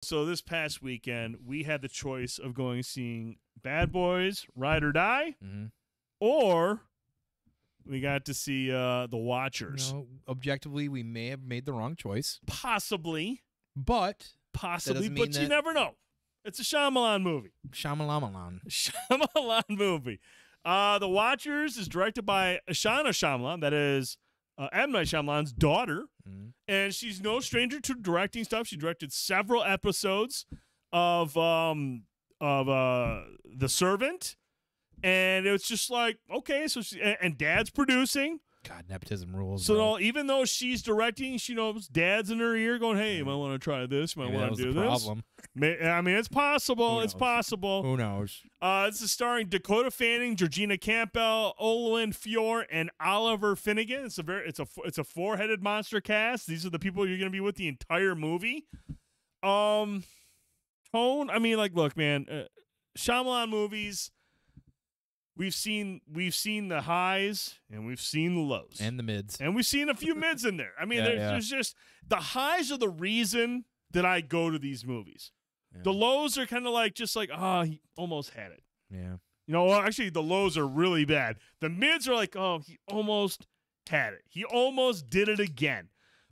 So this past weekend, we had the choice of going seeing Bad Boys, Ride or Die, or we got to see The Watchers. You know, objectively, we may have made the wrong choice. Possibly. But you never know. It's a Shyamalan movie. Shyamalan movie. The Watchers is directed by Ishana Shyamalan. That is M. Night Shyamalan's daughter. And she's no stranger to directing stuff. She directed several episodes of The Servant. And it was just like, okay, so and Dad's producing. God, nepotism rules. So even though she's directing, she knows Dad's in her ear going, hey, you might want to try this. You might want to do this. Problem. I mean, it's possible. It's possible. Who knows? This is starring Dakota Fanning, Georgina Campbell, Olwen, Fouéré, and Oliver Finnegan. It's a four-headed monster cast. These are the people you're going to be with the entire movie. Tone, I mean, like, look, man, Shyamalan movies. We've seen the highs and we've seen the lows and the mids, and we've seen a few mids in there. I mean, there's just the highs are the reason that I go to these movies. Yeah. The lows are kind of like he almost had it. Yeah, actually, the lows are really bad. The mids are like, oh, he almost had it. He almost did it again.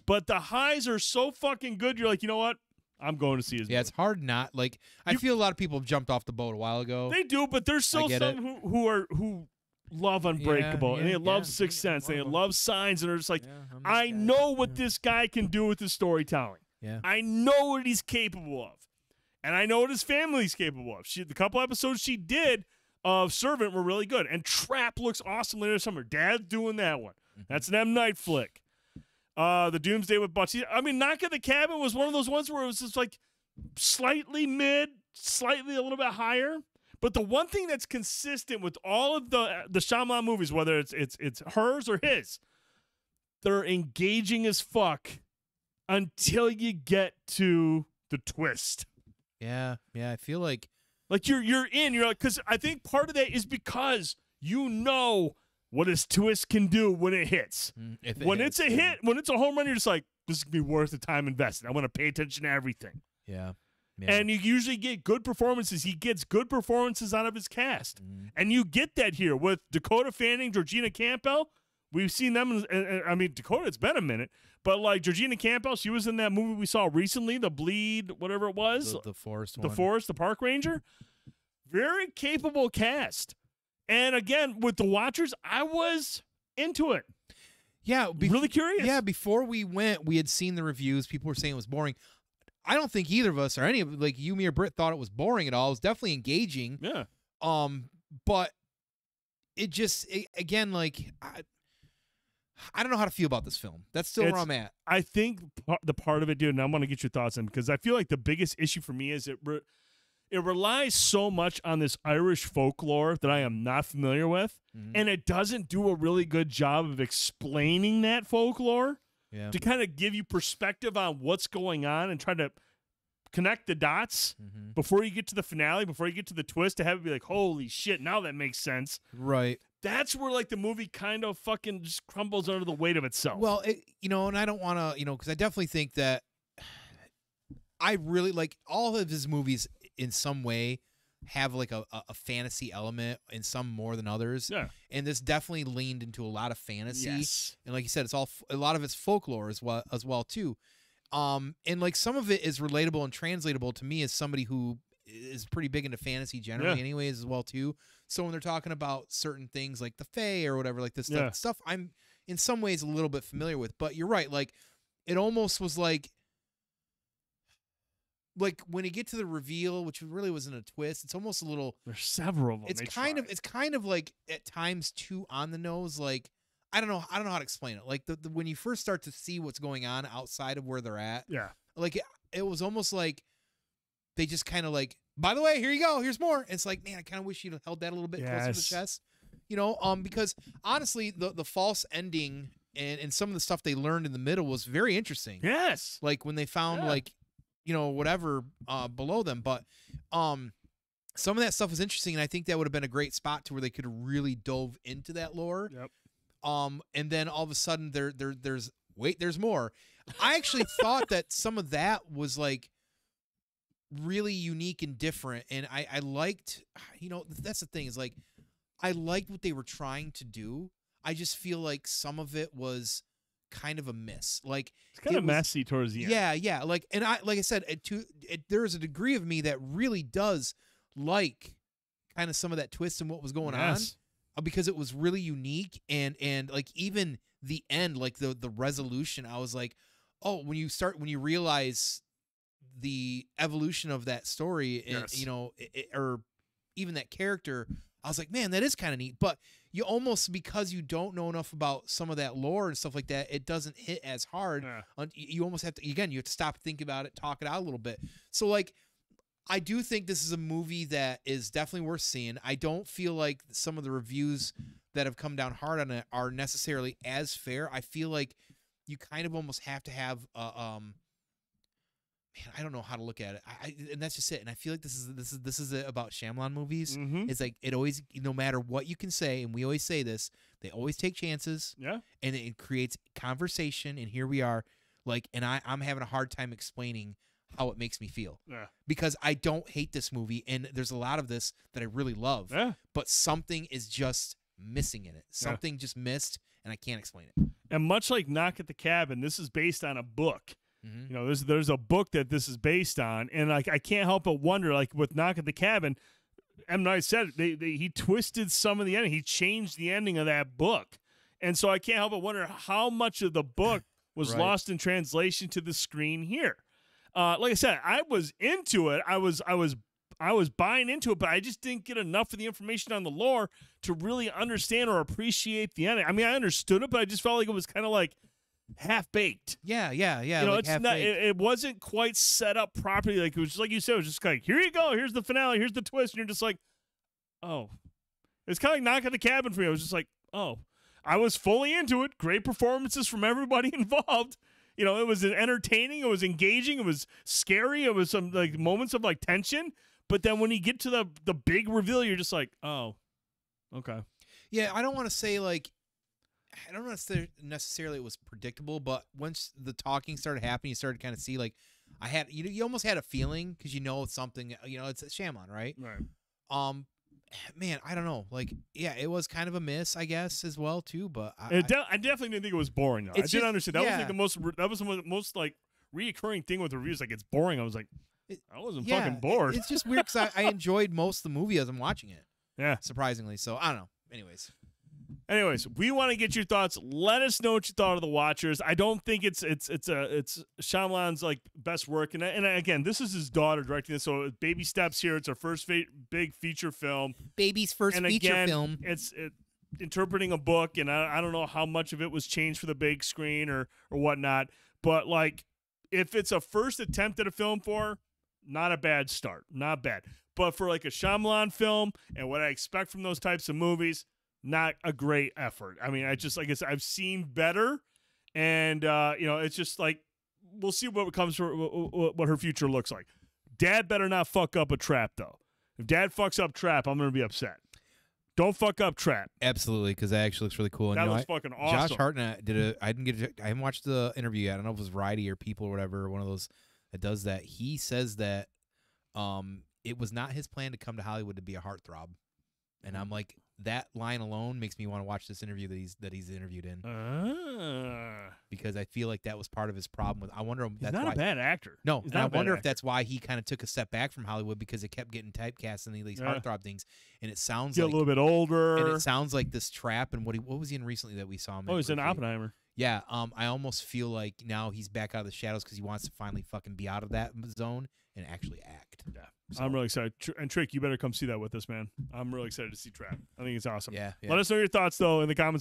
But the highs are so fucking good. You're like, you know what? I'm going to see his movie. It's hard not. Like, I feel a lot of people have jumped off the boat a while ago. They do, but there's still some who love Unbreakable, and they love Sixth Sense, and they love Signs, and they're just like, I know what this guy can do with his storytelling. Yeah. I know what he's capable of, and I know what his family's capable of. The couple episodes she did of Servant were really good, and Trap looks awesome later this summer. Dad's doing that one. That's an M. Night flick. The Doomsday with Butch. I mean, Knock at the Cabin was one of those ones where it was just like slightly mid, slightly a little bit higher. But the one thing that's consistent with all of the Shyamalan movies, whether it's hers or his, they're engaging as fuck until you get to the twist. Yeah, I feel like you're in. You're like, because I think part of that is because you know what his twist can do when it hits. When it's a hit, when it's a home run, you're just like, this is going to be worth the time invested. I want to pay attention to everything. Yeah. And you usually get good performances. He gets good performances out of his cast. And you get that here with Dakota Fanning, Georgina Campbell. We've seen them. I mean, Dakota, it's been a minute. But like Georgina Campbell, she was in that movie we saw recently, The Bleed, whatever it was. The Forest one. The Forest, the Park Ranger. Very capable cast. And again, with The Watchers, I was into it. Yeah. Really curious. Yeah, before we went, we had seen the reviews. People were saying it was boring. I don't think either of us or any of like you, me, or Britt thought it was boring at all. It was definitely engaging. Yeah. But it just, again, like, I don't know how to feel about this film. That's still where I'm at. I think the part of it, dude, and I want to get your thoughts on, because I feel like the biggest issue for me is it relies so much on this Irish folklore that I am not familiar with, and it doesn't do a really good job of explaining that folklore to kind of give you perspective on what's going on and try to connect the dots before you get to the finale, before you get to the twist, to have it be like, holy shit, now that makes sense. Right. That's where like the movie kind of fucking just crumbles under the weight of itself. Well, and I don't want to, because I definitely think that I really like all of his movies in some way have like a fantasy element, in some more than others. Yeah. And this definitely leaned into a lot of fantasy. Yes. And like you said, it's a lot of it's folklore as well too. And like some of it is relatable and translatable to me as somebody who is pretty big into fantasy generally anyways as well too. So when they're talking about certain things like the Fae or whatever, like this stuff I'm in some ways a little bit familiar with. But you're right, like it almost was like when you get to the reveal, which really wasn't a twist, it's almost a little. There's several of them. It's kind of like at times too on the nose. Like I don't know how to explain it. Like the when you first start to see what's going on outside of where they're at. Yeah. Like it was almost like they just kind of like, by the way, here you go, here's more. It's like, man, I kind of wish you'd held that a little bit closer to the chest. Because honestly, the false ending and some of the stuff they learned in the middle was very interesting. Yes. Like when they found whatever below them. But some of that stuff was interesting, and I think that would have been a great spot to where they could have really dove into that lore. Yep. And then all of a sudden there's more. I actually thought that some of that was like really unique and different. And I liked, that's the thing is like, I liked what they were trying to do. I just feel like some of it was kind of a miss. Like it's kind of messy towards the end. Yeah. Like I said, there is a degree of me that really does like kind of some of that twist and what was going on, because it was really unique and like even the end, like the resolution, I was like, oh, when you realize the evolution of that story, and or even that character, I was like, man, that is kind of neat. But you almost, because you don't know enough about some of that lore and stuff like that, it doesn't hit as hard. You almost have to, again, you have to stop, think about it, talk it out a little bit. So like, I do think this is a movie that is definitely worth seeing. I don't feel like some of the reviews that have come down hard on it are necessarily as fair. I feel like you kind of almost have to have man, I don't know how to look at it. And that's just it. And I feel like this is it about Shyamalan movies. Mm-hmm. It's like, it always, no matter what you can say, and we always say this, they always take chances. Yeah. And it creates conversation. And here we are, like, and I'm having a hard time explaining how it makes me feel. Yeah. Because I don't hate this movie, and there's a lot of this that I really love. Yeah. But something is just missing in it. Something just missed, and I can't explain it. And much like Knock at the Cabin, this is based on a book. Mm-hmm. You know, there's a book that this is based on, and like I can't help but wonder, like with Knock at the Cabin, M. Night said he twisted some of the ending. He changed the ending of that book, and so I can't help but wonder how much of the book was lost in translation to the screen here. Like I said, I was into it. I was buying into it, but I just didn't get enough of the information on the lore to really understand or appreciate the ending. I mean, I understood it, but I just felt like it was kind of like half-baked. Yeah. You know, like it's not. It wasn't quite set up properly. Like it was just like you said. It was just like, here you go. Here's the finale. Here's the twist. And you're just like, oh. It's kind of like Knock at the Cabin for me. I was just like, oh. I was fully into it. Great performances from everybody involved. You know, it was entertaining. It was engaging. It was scary. It was some like moments of like tension. But then when you get to the big reveal, you're just like, oh, okay. Yeah, I don't want to say like, I don't necessarily it was predictable, but once the talking started happening, you started to kind of see like, I had you almost had a feeling because it's something, it's a Shyamalan, right? Right. Man, I don't know. Like, yeah, it was kind of a miss, I guess, as well too. But I definitely didn't think it was boring though. I didn't understand. That was like that was the most like reoccurring thing with reviews. Like it's boring. I was like, I wasn't fucking bored. It's just weird because I enjoyed most of the movie as I'm watching it. Yeah, surprisingly. So I don't know. Anyways, we want to get your thoughts. Let us know what you thought of The Watchers. I don't think it's Shyamalan's like best work, and again, this is his daughter directing this, so baby steps here. It's our first big feature film. Baby's first feature film. It's interpreting a book, and I don't know how much of it was changed for the big screen or whatnot. But like, if it's a first attempt at a film not a bad start, not bad. But for like a Shyamalan film and what I expect from those types of movies, not a great effort. I mean, I've seen better, and it's just like we'll see what comes for what her future looks like. Dad better not fuck up a trap though. If Dad fucks up trap, I'm gonna be upset. Don't fuck up trap. Absolutely, because that actually looks really cool. And that looks fucking awesome. Josh Hartnett I haven't watched the interview yet. I don't know if it was Variety or People or whatever, one of those that does that. He says that it was not his plan to come to Hollywood to be a heartthrob, and I'm like, that line alone makes me want to watch this interview that he's interviewed in. Because I feel like that was part of his problem with. I wonder if he's not a bad actor. No, and I wonder if that's why he kind of took a step back from Hollywood, because it kept getting typecast in these heartthrob things, and it sounds like a little bit older. And it sounds like this trap. And what was he in recently that we saw him? Oh, he's in Oppenheimer. Yeah. I almost feel like now he's back out of the shadows because he wants to finally fucking be out of that zone and actually act. Yeah. So. I'm really excited. And Trick, you better come see that with us, man. I'm really excited to see Trap. I think it's awesome. Yeah. Let us know your thoughts, though, in the comments